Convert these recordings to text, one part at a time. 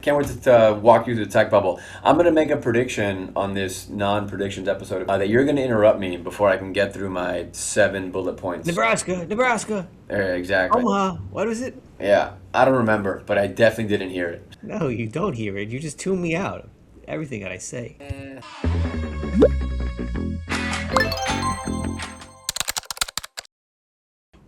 Can't wait to walk you through the tech bubble. I'm going to make a prediction on this non-predictions episode that you're going to interrupt me before I can get through my 7 bullet points. Nebraska, Nebraska, Exactly. Omaha. What was it? Yeah, I don't remember, but I definitely didn't hear it. No, you don't hear it. You just tune me out. Everything that I say.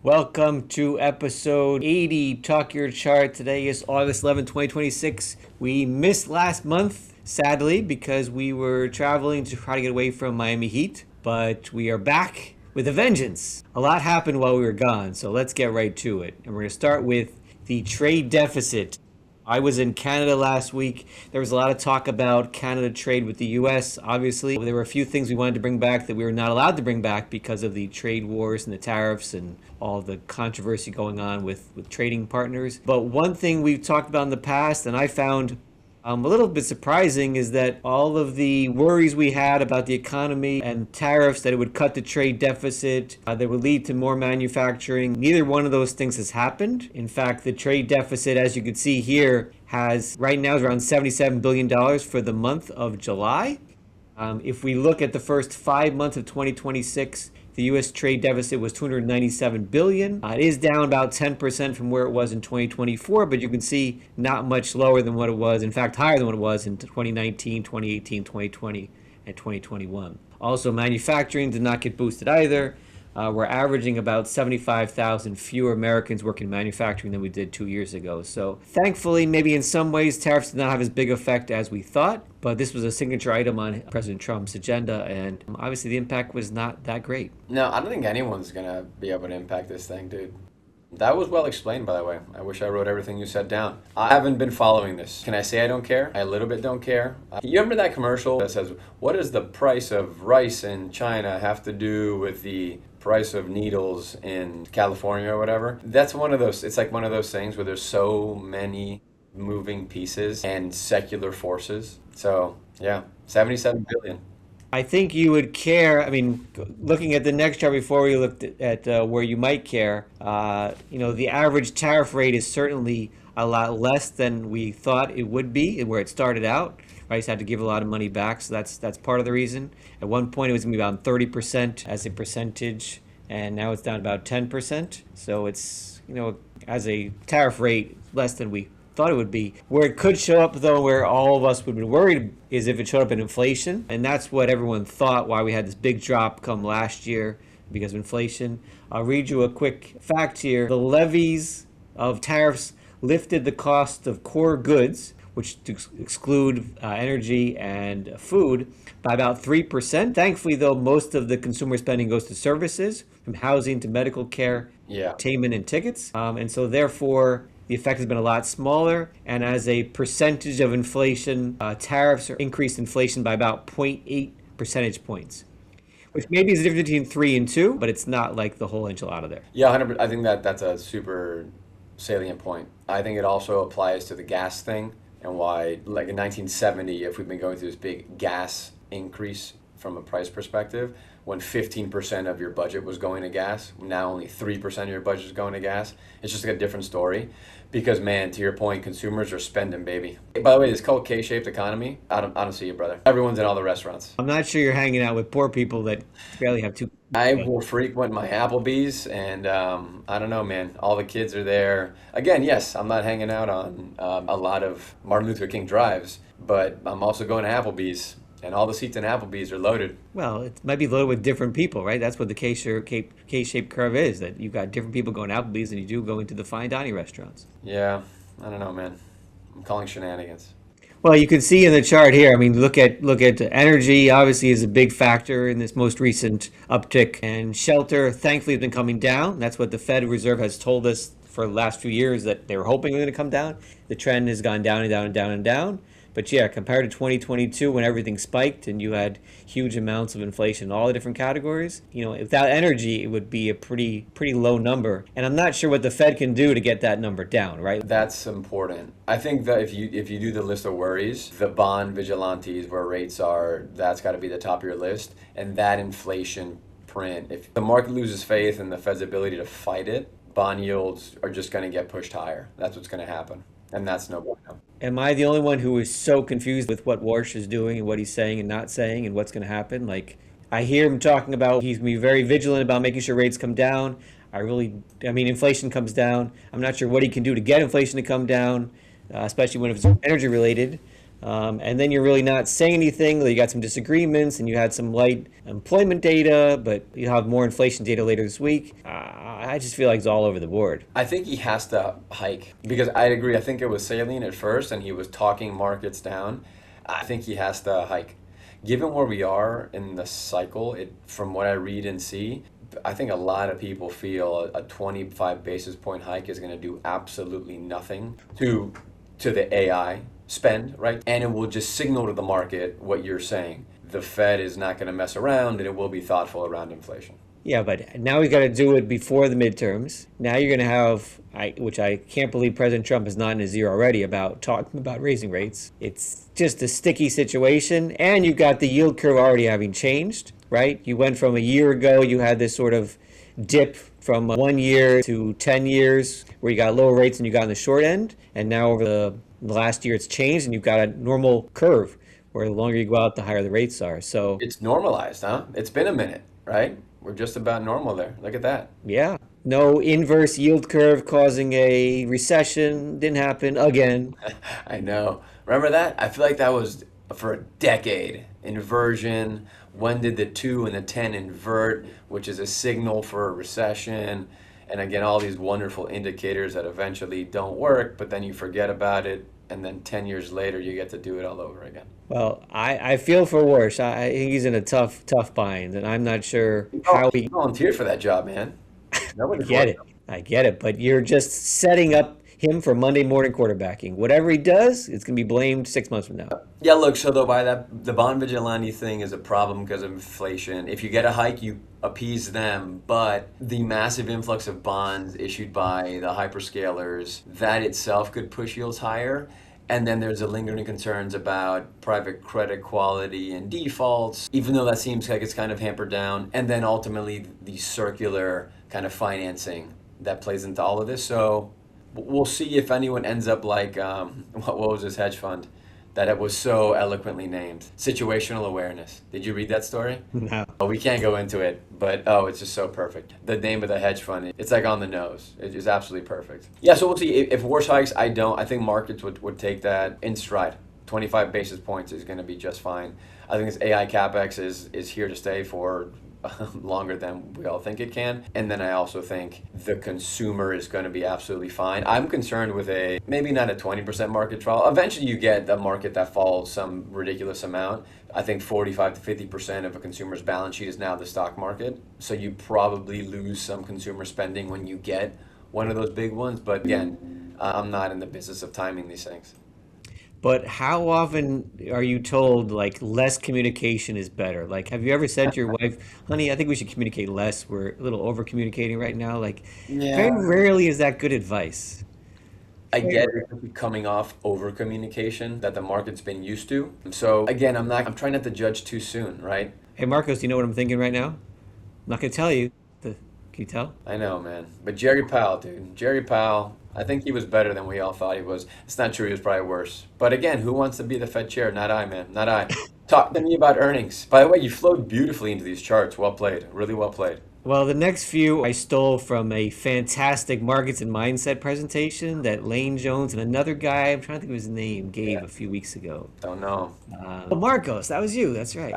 Welcome to episode 80, Talk Your Chart. Today is August 11, 2026. We missed last month, sadly, because we were traveling to try to get away from Miami Heat. But we are back with a vengeance. A lot happened while we were gone, so let's get right to it. And we're going to start with the trade deficit. I was in Canada last week. There was a lot of talk about Canada trade with the US. Obviously, there were a few things we wanted to bring back that we were not allowed to bring back because of the trade wars and the tariffs and all the controversy going on with trading partners. But one thing we've talked about in the past, and I found a little bit surprising, is that all of the worries we had about the economy and tariffs, that it would cut the trade deficit, that would lead to more manufacturing, neither one of those things has happened. In fact, the trade deficit, as you can see here, has right now is around $77 billion for the month of July. If we look at the first 5 months of 2026, the U.S. trade deficit was $297 billion. It is down about 10% from where it was in 2024, but you can see not much lower than what it was. In fact, higher than what it was in 2019, 2018, 2020, and 2021. Also, manufacturing did not get boosted either. We're averaging about 75,000 fewer Americans working in manufacturing than we did 2 years ago. So thankfully, maybe in some ways, tariffs did not have as big effect as we thought, but this was a signature item on President Trump's agenda, and obviously the impact was not that great. No, I don't think anyone's going to be able to impact this thing, dude. That was well explained, by the way. I wish I wrote everything you said down. I haven't been following this. Can I say I don't care? I a little bit don't care. You remember that commercial that says, what does the price of rice in China have to do with the price of needles in California or whatever? That's one of those, it's like one of those things where there's so many moving pieces and secular forces. So, yeah, 77 billion. I think you would care. I mean, looking at the next chart before we looked at where you might care, the average tariff rate is certainly a lot less than we thought it would be, where it started out. Right, so had to give a lot of money back, so that's part of the reason. At one point, it was going to be about 30% as a percentage, and now it's down about 10%. So it's, as a tariff rate, less than we thought it would be. Where it could show up, though, where all of us would be worried, is if it showed up in inflation. And that's what everyone thought, why we had this big drop come last year because of inflation. I'll read you a quick fact here. The levies of tariffs lifted the cost of core goods, which to exclude energy and food, by about 3%. Thankfully, though, most of the consumer spending goes to services, from housing to medical care, Yeah. entertainment, and tickets. And so therefore, the effect has been a lot smaller, and as a percentage of inflation, tariffs increased inflation by about zero point 0.8 percentage points, which maybe is the difference between 3 and 2, but it's not like the whole enchilada there. Yeah, 100%. I think that's a super salient point. I think it also applies to the gas thing and why, like in 1970, if we've been going through this big gas increase from a price perspective, when 15% of your budget was going to gas, now only 3% of your budget is going to gas. It's just like a different story. Because, man, to your point, consumers are spending, baby. By the way, this called K-shaped economy. I don't see you, brother. Everyone's in all the restaurants. I'm not sure you're hanging out with poor people that barely have two. I will frequent my Applebee's, and I don't know, man. All the kids are there. Again, yes, I'm not hanging out on a lot of Martin Luther King drives, but I'm also going to Applebee's, and all the seats in Applebee's are loaded. Well, it might be loaded with different people, right? That's what the K-shaped curve is, that you've got different people going to Applebee's than you do going to the fine dining restaurants. Yeah, I don't know, man. I'm calling shenanigans. Well, you can see in the chart here, I mean, look at energy, obviously is a big factor in this most recent uptick, and shelter thankfully has been coming down. That's what the Fed Reserve has told us for the last few years, that they were hoping it was going to come down. The trend has gone down and down and down and down. But yeah, compared to 2022 when everything spiked and you had huge amounts of inflation in all the different categories, without energy, it would be a pretty low number. And I'm not sure what the Fed can do to get that number down, right? That's important. I think that if you do the list of worries, the bond vigilantes where rates are, that's got to be the top of your list. And that inflation print, if the market loses faith in the Fed's ability to fight it, bond yields are just going to get pushed higher. That's what's going to happen. And that's no bueno. Am I the only one who is so confused with what Warsh is doing and what he's saying and not saying and what's going to happen? Like, I hear him talking about he's going to be very vigilant about making sure rates come down. I mean, inflation comes down. I'm not sure what he can do to get inflation to come down, especially when it's energy related. And then you're really not saying anything. You got some disagreements, and you had some light employment data, but you have more inflation data later this week. I just feel like it's all over the board. I think he has to hike because I agree. I think it was saline at first and he was talking markets down. I think he has to hike. Given where we are in the cycle, from what I read and see, I think a lot of people feel a 25 basis point hike is going to do absolutely nothing to the AI spend, right? And it will just signal to the market what you're saying. The Fed is not going to mess around and it will be thoughtful around inflation. Yeah, but now we got to do it before the midterms. Now you're going to have, which I can't believe President Trump is not in his ear already about talking about raising rates. It's just a sticky situation. And you've got the yield curve already having changed, right? You went from a year ago, you had this sort of dip from 1 year to 10 years where you got lower rates and you got on the short end. And now over the last year, it's changed and you've got a normal curve where the longer you go out, the higher the rates are. So it's normalized, huh? It's been a minute, right? We're just about normal there. Look at that. yeah, no inverse yield curve causing a recession. Didn't happen again. I know. Remember that? I feel like that was for a decade. Inversion. When did the 2 and the 10 invert, which is a signal for a recession? And again, all these wonderful indicators that eventually don't work, but then you forget about it. And then 10 years later, you get to do it all over again. Well, I feel for Warsh. I think he's in a tough bind, and I'm not sure how he volunteered for that job, man. Nobody get it. I get it, but you're just setting up him for Monday morning quarterbacking. Whatever he does, it's going to be blamed 6 months from now. Yeah, look, so though by that, the bond vigilante thing is a problem because of inflation. If you get a hike, you appease them, but the massive influx of bonds issued by the hyperscalers, that itself could push yields higher. And then there's the lingering concerns about private credit quality and defaults, even though that seems like it's kind of hampered down. And then ultimately the circular kind of financing that plays into all of this. So we'll see if anyone ends up like, what was this hedge fund that it was so eloquently named? Situational awareness. Did you read that story? No. Oh, we can't go into it, but it's just so perfect. The name of the hedge fund, it's like on the nose. It is absolutely perfect. Yeah, so we'll see. If Warsh hikes, I think markets would take that in stride. 25 basis points is going to be just fine. I think this AI CapEx is here to stay for longer than we all think it can. And then I also think the consumer is going to be absolutely fine. I'm concerned with maybe not a 20% market trial. Eventually you get a market that falls some ridiculous amount. I think 45 to 50% of a consumer's balance sheet is now the stock market. So you probably lose some consumer spending when you get one of those big ones. But again, I'm not in the business of timing these things. But how often are you told like less communication is better? Like, have you ever said to your wife, honey, I think we should communicate less. We're a little over communicating right now. Like, Yeah. very rarely is that good advice. I get it coming off over communication that the market's been used to. So again, I'm trying not to judge too soon, right? Hey, Marcos, do you know what I'm thinking right now? I'm not going to tell you. Can you tell? I know, man. But Jerry Powell, dude. Jerry Powell, I think he was better than we all thought he was. It's not true, he was probably worse. But again, who wants to be the Fed chair? Not I, man. Not I. Talk to me about earnings. By the way, you flowed beautifully into these charts. Well played. Really well played. Well, the next few I stole from a fantastic markets and mindset presentation that Lane Jones and another guy, I'm trying to think of his name, gave a few weeks ago. Don't know. Marcos, that was you. That's right.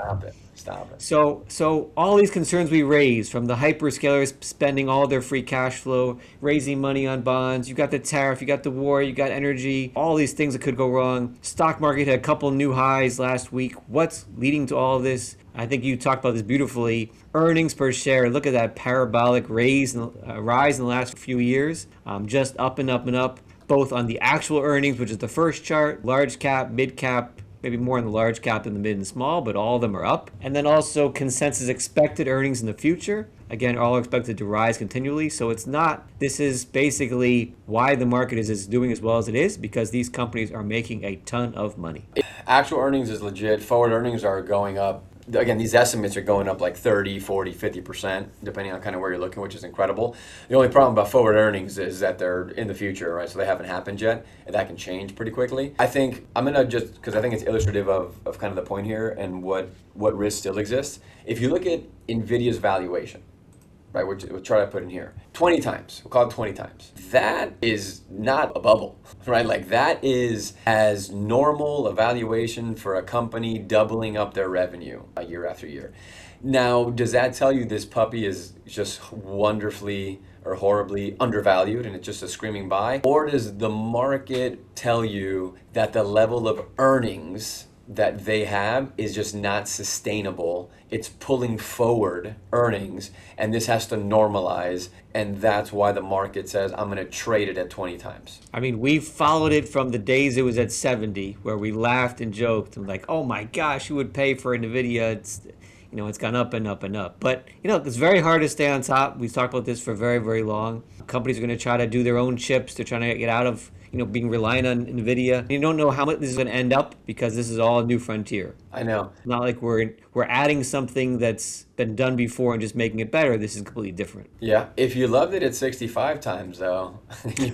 Stop it. So all these concerns we raised, from the hyperscalers spending all their free cash flow, raising money on bonds, you got the tariff, you got the war, you got energy, all these things that could go wrong. Stock market had a couple new highs last week. What's leading to all of this? I think you talked about this beautifully. Earnings per share, look at that parabolic rise in the last few years, just up and up and up, both on the actual earnings, which is the first chart, large cap, mid cap, maybe more in the large cap than the mid and small, but all of them are up. And then also consensus expected earnings in the future. Again, all are expected to rise continually. So this is basically why the market is doing as well as it is, because these companies are making a ton of money. Actual earnings is legit. Forward earnings are going up Again, these estimates are going up like 30, 40, 50%, depending on kind of where you're looking, which is incredible. The only problem about forward earnings is that they're in the future, right? So they haven't happened yet, and that can change pretty quickly. I think I'm going to just, because I think it's illustrative of kind of the point here and what risk still exists. If you look at Nvidia's valuation, right, which chart I put in here, 20 times, we'll call it 20 times. That is not a bubble, right? Like that is as normal a valuation for a company doubling up their revenue year after year. Now, does that tell you this puppy is just wonderfully or horribly undervalued and it's just a screaming buy? Or does the market tell you that the level of earnings that they have is just not sustainable? It's pulling forward earnings and this has to normalize, and that's why the market says I'm going to trade it at 20 times. I mean, we followed it from the days it was at 70, where we laughed and joked and like, oh my gosh, who would pay for Nvidia? It's gone up and up and up. But, it's very hard to stay on top. We've talked about this for very, very long. Companies are going to try to do their own chips. They're trying to get out of, being reliant on Nvidia. You don't know how much this is going to end up because this is all a new frontier. I know. It's not like we're adding something that's been done before and just making it better. This is completely different. Yeah. If you loved it at 65 times, though, you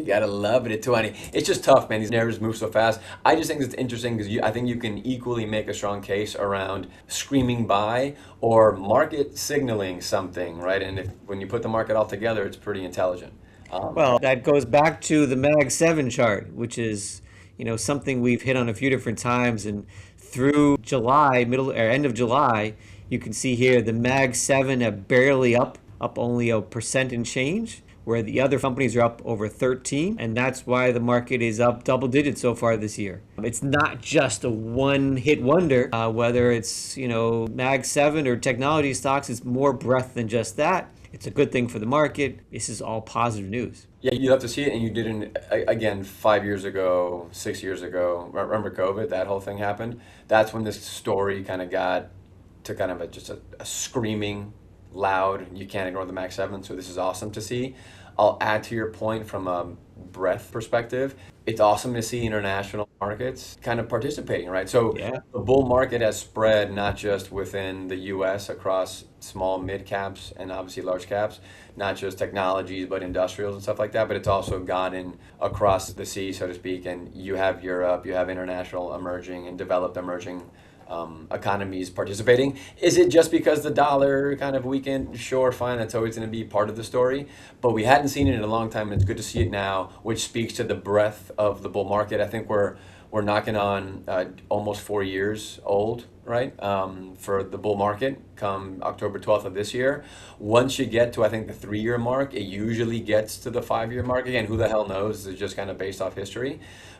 gotta love it at 20. It's just tough, man. These narratives move so fast. I just think it's interesting because I think you can equally make a strong case around screaming buy or market signaling something, right? And when you put the market all together, it's pretty intelligent. Well, that goes back to the Mag 7 chart, which is, something we've hit on a few different times. And through July, end of July, you can see here the Mag 7 are barely up only 1% and change, where the other companies are up over 13. And that's why the market is up double digits so far this year. It's not just a one-hit wonder, whether it's, Mag 7 or technology stocks, it's more breadth than just that. It's a good thing for the market. This is all positive news. Yeah, you have to see it, and you didn't, again, 5 years ago, 6 years ago, remember COVID, that whole thing happened? That's when this story kind of got to kind of just a screaming, loud, you can't ignore the Max 7, so this is awesome to see. I'll add to your point from a breadth perspective. It's awesome to see international markets kind of participating, right? So Yeah. The bull market has spread not just within the US across small mid caps and obviously large caps, not just technologies, but industrials and stuff like that, but it's also gotten across the sea, so to speak. And you have Europe, you have international emerging and developed emerging economies participating. Is it just because the dollar kind of weakened? Sure, fine, that's always going to be part of the story, but we hadn't seen it in a long time, and it's good to see it now, which speaks to the breadth of the bull market. I think we're knocking on almost 4 years old, right, for the bull market come October 12th of this year. Once you get to, I think, the 3-year mark, it usually gets to the 5-year mark. Again, who the hell knows? It's just kind of based off history.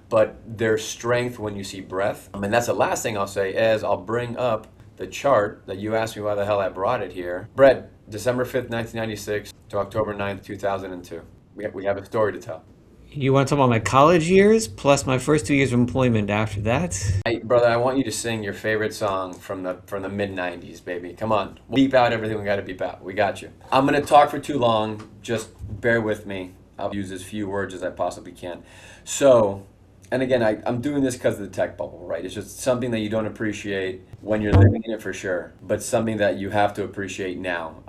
But there's strength when you see breadth. And that's the last thing I'll say is I'll bring up the chart that you asked me why the hell I brought it here. Brett, December 5th, 1996 to October 9th, 2002. We have a story to tell. You want to talk about my college years plus my first 2 years of employment after that? Hey, brother, I want you to sing your favorite song from the mid-90s, baby. Come on. Beep out everything we got to beep out. We got you. I'm going to talk for too long. Just bear with me. I'll use as few words as I possibly can. So, and again, I'm doing this because of the tech bubble, right? It's just something that you don't appreciate when you're living in it for sure, but something that you have to appreciate now.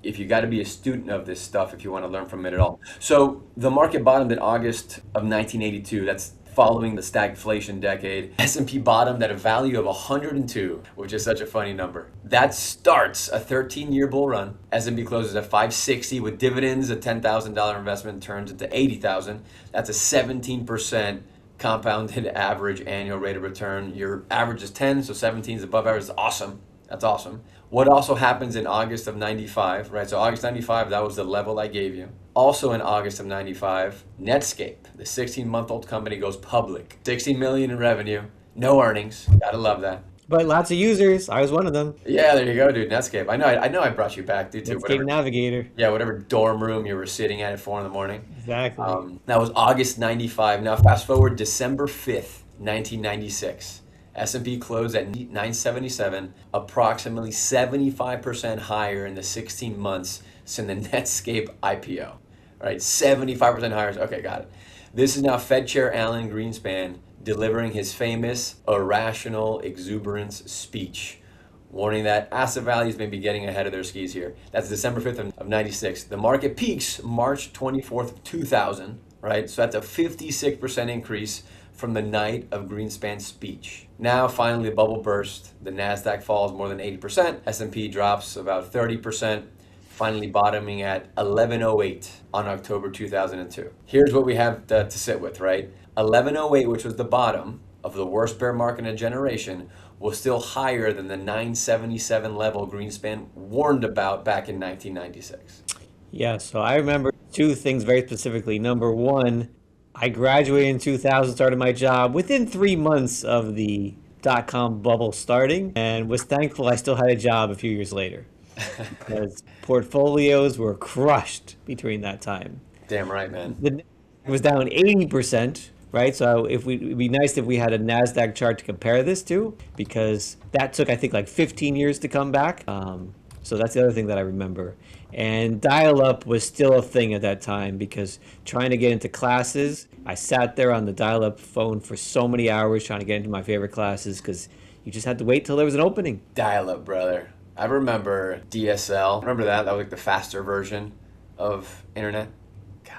If you got to be a student of this stuff, if you want to learn from it at all. So the market bottomed in August of 1982. That's following the stagflation decade. S&P bottomed at a value of 102, which is such a funny number. That starts a 13-year bull run. S&P closes at 560 with dividends. A $10,000 investment turns into 80,000. That's a 17% compounded average annual rate of return. Your average is 10, so 17 is above average. Is awesome. That's awesome. What also happens in August of 95, right? So August 95, that was the level I gave you. Also in August of 95, Netscape, the 16-month-old company, goes public. 60 million in revenue, no earnings. Gotta love that. But lots of users. I was one of them. Yeah, there you go, dude. Netscape. I know I brought you back, dude, too. Netscape Navigator. Yeah, whatever dorm room you were sitting at 4 in the morning. Exactly. That was August 95. Now fast forward December 5th, 1996. S&P closed at 977, approximately 75% higher in the 16 months since the Netscape IPO. Right, 75% higher. Okay, got it. This is now Fed Chair Alan Greenspan delivering his famous irrational exuberance speech warning that asset values may be getting ahead of their skis here. That's December 5th of 96. The market peaks March 24th of 2000, right? So that's a 56% increase from the night of Greenspan's speech. Now, finally, the bubble burst. The NASDAQ falls more than 80%. S&P drops about 30%, finally bottoming at 1108 on October 2002. Here's what we have to sit with, right? 1108, which was the bottom of the worst bear market in a generation, was still higher than the 977 level Greenspan warned about back in 1996. Yeah, so I remember two things very specifically. Number one, I graduated in 2000, started my job within 3 months of the dot-com bubble starting, and was thankful I still had a job a few years later because portfolios were crushed between that time. Damn right, man. The Nasdaq was down 80%, right? So it'd be nice if we had a Nasdaq chart to compare this to, because that took, I think, like 15 years to come back. So that's the other thing that I remember. And dial-up was still a thing at that time because trying to get into classes, I sat there on the dial-up phone for so many hours trying to get into my favorite classes because you just had to wait till there was an opening. Dial-up, brother. I remember DSL. Remember that? That was like the faster version of internet. God.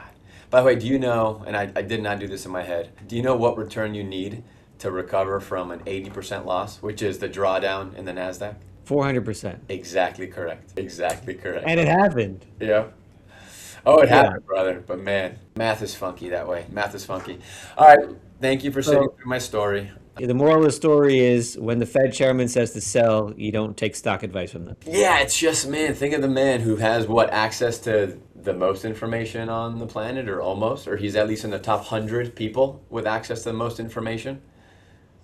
By the way, do you know, and I did not do this in my head, do you know what return you need to recover from an 80% loss, which is the drawdown in the NASDAQ? 400%. Exactly correct. Exactly correct. And it happened. Yeah. Oh, it Yeah. happened, brother. But man, math is funky that way. Math is funky. All right. Thank you for sitting through my story. The moral of the story is when the Fed chairman says to sell, you don't take stock advice from them. Yeah, it's just, man, think of the man who has what, access to the most information on the planet, or almost, or he's at least in the top 100 people with access to the most information.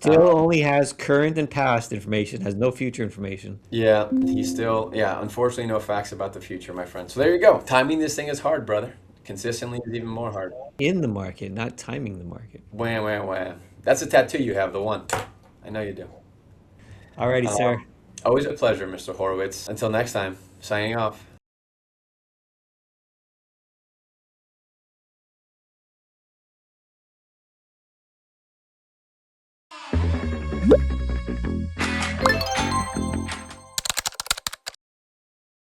Still only has current and past information, has no future information. Yeah, he's still, yeah, unfortunately, no facts about the future, my friend. So there you go. Timing this thing is hard, brother. Consistently is even more hard. In the market, not timing the market. Wham, wham, wham. That's a tattoo you have, the one. I know you do. Alrighty, sir. Always a pleasure, Mr. Horowitz. Until next time, signing off.